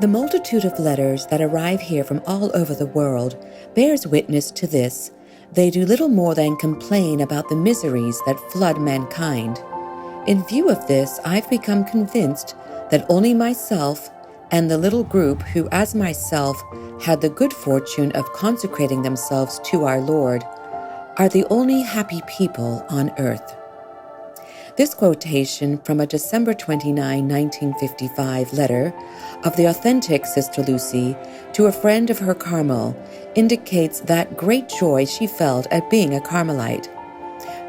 The multitude of letters that arrive here from all over the world bears witness to this. They do little more than complain about the miseries that flood mankind. In view of this, I've become convinced that only myself and the little group who, as myself, had the good fortune of consecrating themselves to our Lord, are the only happy people on earth. This quotation from a December 29, 1955 letter of the authentic Sister Lucy to a friend of her Carmel indicates that great joy she felt at being a Carmelite.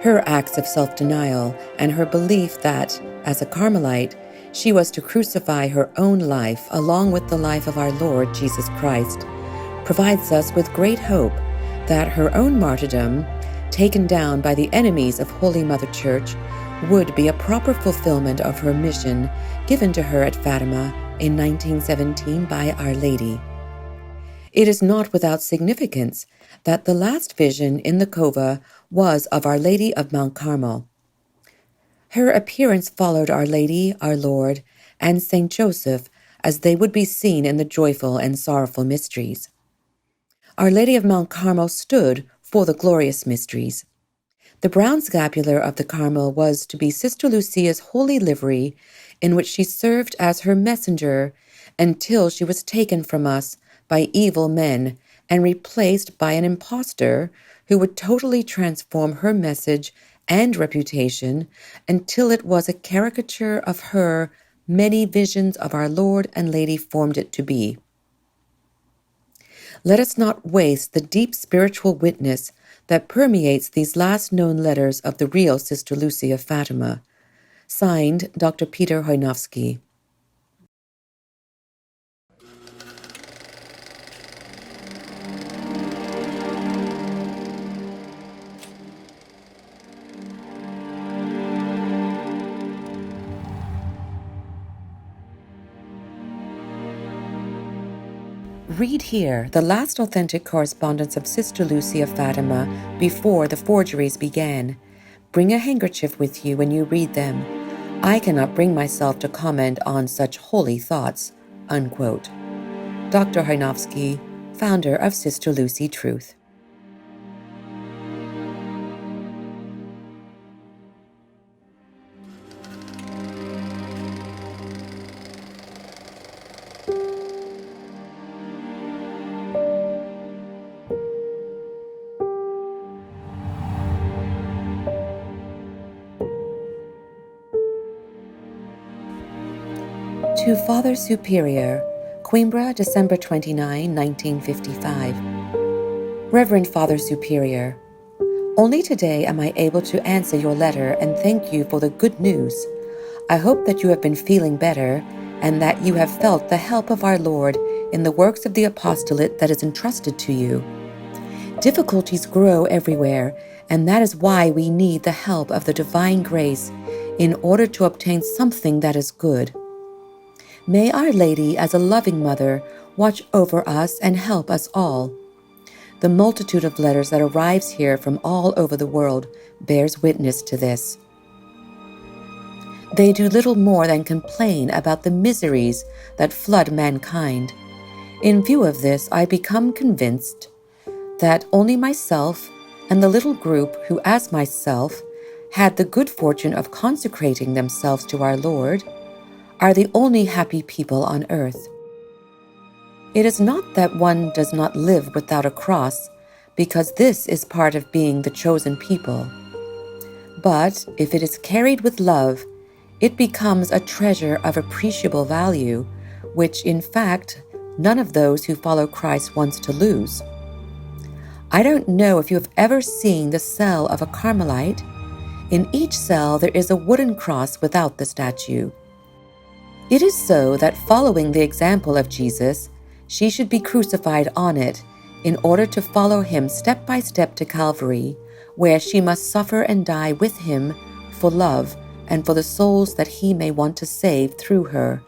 Her acts of self-denial and her belief that, as a Carmelite, she was to crucify her own life along with the life of our Lord Jesus Christ, provides us with great hope that her own martyrdom, taken down by the enemies of Holy Mother Church, would be a proper fulfillment of her mission given to her at Fatima in 1917 by Our Lady. It is not without significance that the last vision in the cova was of Our Lady of Mount Carmel. Her appearance followed Our Lady, our Lord, and Saint Joseph as they would be seen in the joyful and sorrowful mysteries. Our Lady of Mount Carmel stood for the glorious mysteries. The brown scapular of the Carmel was to be Sister Lucia's holy livery, in which she served as her messenger until she was taken from us by evil men and replaced by an impostor who would totally transform her message and reputation until it was a caricature of her many visions of our Lord and Lady formed it to be. Let us not waste the deep spiritual witness that permeates these last known letters of the real Sister Lucy of Fatima. Signed, Dr. Peter Hojnowski. Read here the last authentic correspondence of Sister Lucy of Fatima before the forgeries began. Bring a handkerchief with you when you read them. I cannot bring myself to comment on such holy thoughts." Unquote. Dr. Hojnowski, founder of Sister Lucy Truth. To Father Superior, Coimbra, December 29, 1955. Reverend Father Superior, only today am I able to answer your letter and thank you for the good news. I hope that you have been feeling better and that you have felt the help of our Lord in the works of the apostolate that is entrusted to you. Difficulties grow everywhere, and that is why we need the help of the divine grace in order to obtain something that is good. May Our Lady, as a loving mother, watch over us and help us all. The multitude of letters that arrives here from all over the world bears witness to this. They do little more than complain about the miseries that flood mankind. In view of this, I become convinced that only myself and the little group who, as myself, had the good fortune of consecrating themselves to our Lord, are the only happy people on earth. It is not that one does not live without a cross, because this is part of being the chosen people. But if it is carried with love, it becomes a treasure of appreciable value, which, in fact, none of those who follow Christ wants to lose. I don't know if you have ever seen the cell of a Carmelite. In each cell there is a wooden cross without the statue. It is so that, following the example of Jesus, she should be crucified on it in order to follow him step by step to Calvary, where she must suffer and die with him for love and for the souls that he may want to save through her.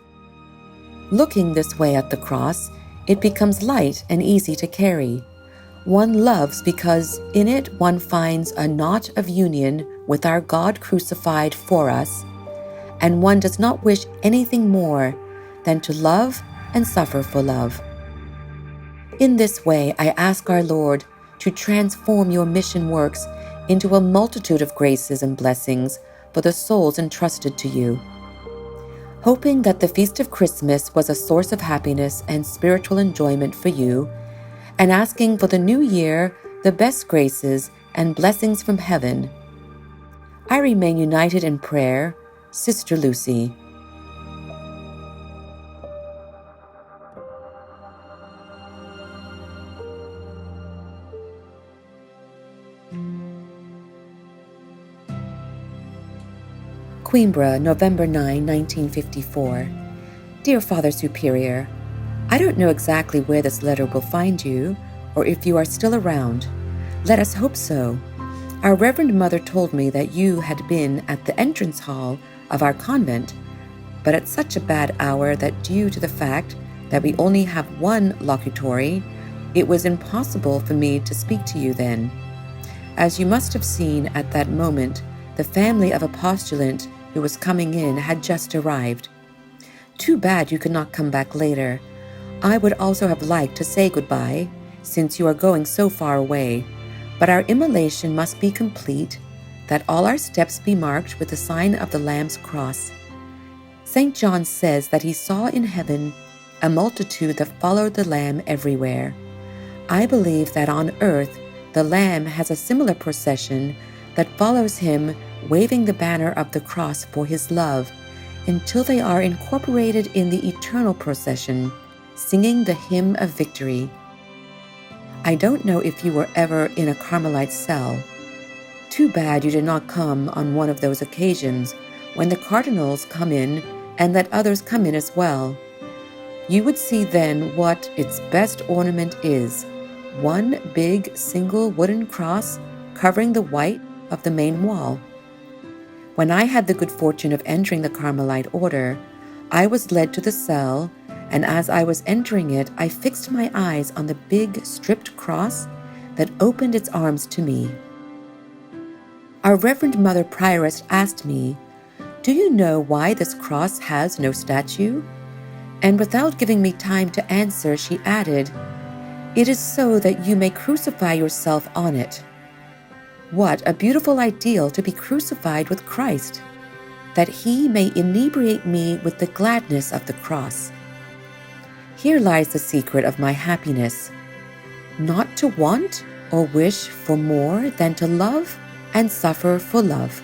Looking this way at the cross, it becomes light and easy to carry. One loves because in it one finds a knot of union with our God crucified for us, and one does not wish anything more than to love and suffer for love. In this way, I ask our Lord to transform your mission works into a multitude of graces and blessings for the souls entrusted to you. Hoping that the Feast of Christmas was a source of happiness and spiritual enjoyment for you, and asking for the new year the best graces and blessings from heaven, I remain united in prayer, Sister Lucy. Queenborough, November 9, 1954. Dear Father Superior, I don't know exactly where this letter will find you, or if you are still around. Let us hope so. Our Reverend Mother told me that you had been at the entrance hall of our convent, but at such a bad hour that due to the fact that we only have one locutory, it was impossible for me to speak to you then. As you must have seen at that moment, the family of a postulant who was coming in had just arrived. Too bad you could not come back later. I would also have liked to say goodbye, since you are going so far away, but our immolation must be complete, that all our steps be marked with the sign of the Lamb's cross. St. John says that he saw in heaven a multitude that followed the Lamb everywhere. I believe that on earth the Lamb has a similar procession that follows him, waving the banner of the cross for his love, until they are incorporated in the eternal procession, singing the hymn of victory. I don't know if you were ever in a Carmelite cell. Too bad you did not come on one of those occasions when the cardinals come in and let others come in as well. You would see then what its best ornament is: one big single wooden cross covering the white of the main wall. When I had the good fortune of entering the Carmelite order, I was led to the cell, and as I was entering it, I fixed my eyes on the big stripped cross that opened its arms to me. Our Reverend Mother Prioress asked me, "Do you know why this cross has no statue?" And without giving me time to answer, she added, "It is so that you may crucify yourself on it." What a beautiful ideal to be crucified with Christ, that he may inebriate me with the gladness of the cross. Here lies the secret of my happiness: not to want or wish for more than to love and suffer for love.